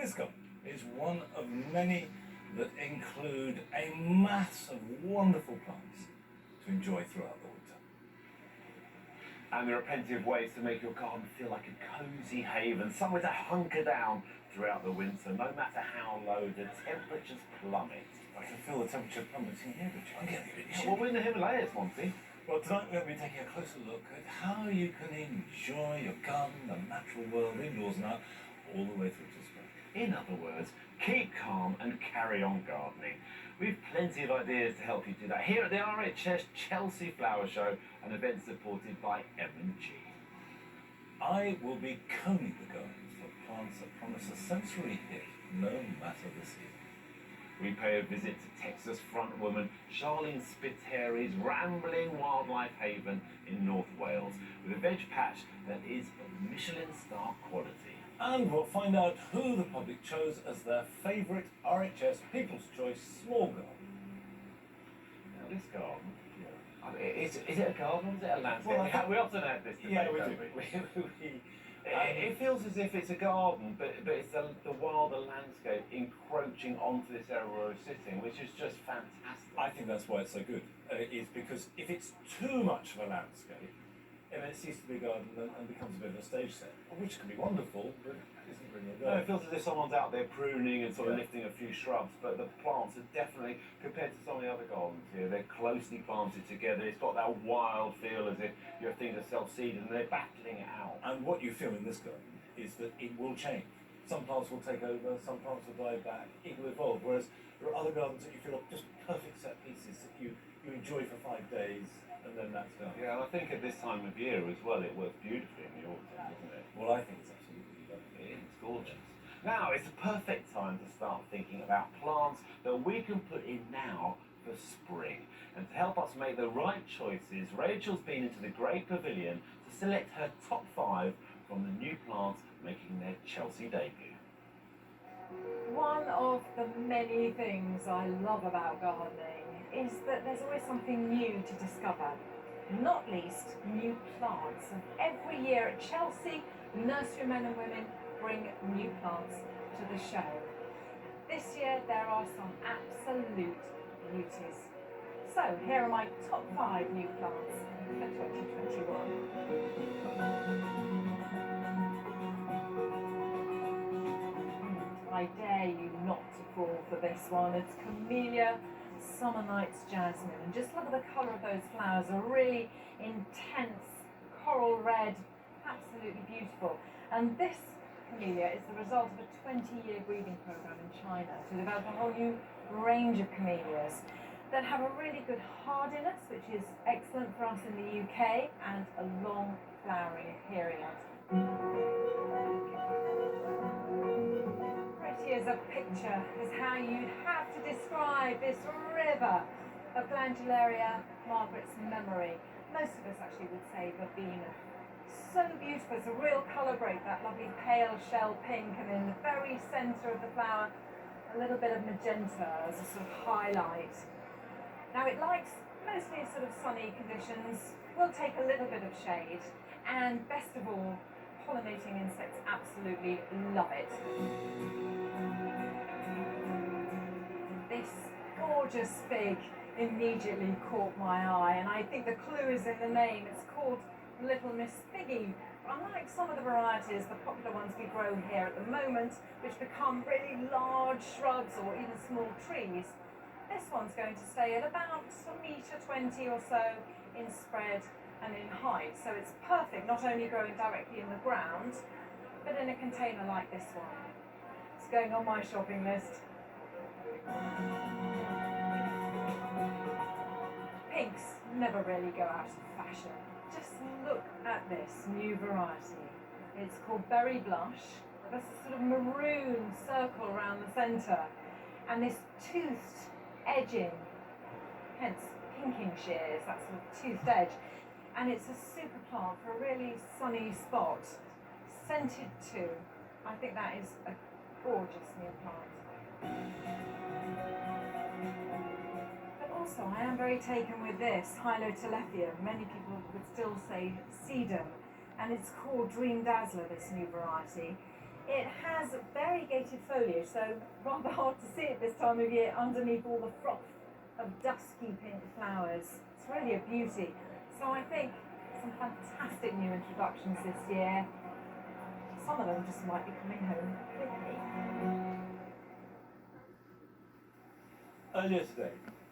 This garden is one of many that include a mass of wonderful plants to enjoy throughout the winter. And there are plenty of ways to make your garden feel like a cosy haven, somewhere to hunker down throughout the winter, no matter how low the temperatures plummet. I can feel the temperature plummeting here, but I'm getting a bit Yeah, well, we're in the Himalayas, Monty. Well, tonight we're going to be taking a closer look at how you can enjoy your garden, the natural world, indoors and out, all the way through to spring. In other words, keep calm and carry on gardening. We've plenty of ideas to help you do that here at the RHS Chelsea Flower Show, an event supported by M&G. I will be combing the gardens for plants that promise a sensory hit, no matter the season. We pay a visit to Texas frontwoman Charlene Spiteri's rambling wildlife haven in North Wales, with a veg patch that is of Michelin star quality. And we'll find out who the public chose as their favourite RHS People's Choice small garden. Now this garden, I mean, is it a garden or is it a landscape? Well, we often have this debate. Yeah, we don't do. It feels as if it's a garden, but it's the wilder landscape encroaching onto this area where we're sitting, which is just fantastic. I think that's why it's so good. Is because if it's too much of a landscape, and it ceases to be a garden and becomes a bit of a stage set, which can be wonderful, but isn't really a garden. No, it feels as if someone's out there pruning and sort of lifting a few shrubs, but the plants are definitely, compared to some of the other gardens here, they're closely planted together. It's got that wild feel as if your things are self-seeded and they're battling it out. And what you feel in this garden is that it will change. Some plants will take over, some plants will die back, it will evolve, whereas there are other gardens that you feel are just perfect set pieces that you enjoy for 5 days, and then that's done. Yeah, and I think at this time of year as well, it works beautifully in the autumn, doesn't it? Well, I think it's absolutely lovely. It's gorgeous. Now, it's a perfect time to start thinking about plants that we can put in now for spring. And to help us make the right choices, Rachel's been into the Great Pavilion to select her top 5 from the new plants making their Chelsea debut. One of the many things I love about gardening is that there's always something new to discover, not least new plants. And every year at Chelsea, nurserymen and women bring new plants to the show. This year there are some absolute beauties. So here are my top 5 new plants for 2021. I dare you not to fall for this one. It's Camellia Summer Nights Jasmine. And just look at the colour of those flowers, a really intense coral red, absolutely beautiful. And this camellia is the result of a 20-year breeding program in China to develop a whole new range of camellias that have a really good hardiness, which is excellent for us in the UK, and a long flowering period. Pretty as a picture is how you'd have to describe this river of Glandularia Margaret's memory. Most of us actually would say verbena. So beautiful, it's a real colour break, that lovely pale shell pink, and in the very centre of the flower a little bit of magenta as a sort of highlight. Now it likes mostly sort of sunny conditions, will take a little bit of shade, and best of all, pollinating insects absolutely love it. This gorgeous fig immediately caught my eye, and I think the clue is in the name. It's called Little Miss Figgy. Unlike some of the varieties, the popular ones we grow here at the moment, which become really large shrubs or even small trees, this one's going to stay at about $1.20 m or so in spread and in height. So it's perfect, not only growing directly in the ground, but in a container like this one. It's going on my shopping list. Pinks never really go out of fashion. Just look at this new variety. It's called Berry Blush. There's a sort of maroon circle around the centre, and this toothed edging, hence pinking shears, that sort of toothed edge. And it's a super plant for a really sunny spot. Scented too. I think that is a gorgeous new plant. But also I am very taken with this, Hylotelephium. Many people would still say sedum. And it's called Dream Dazzler, this new variety. It has variegated foliage, so rather hard to see it this time of year underneath all the froth of dusky pink flowers. It's really a beauty. So I think some fantastic new introductions this year. Some of them just might be coming home with me. Earlier today,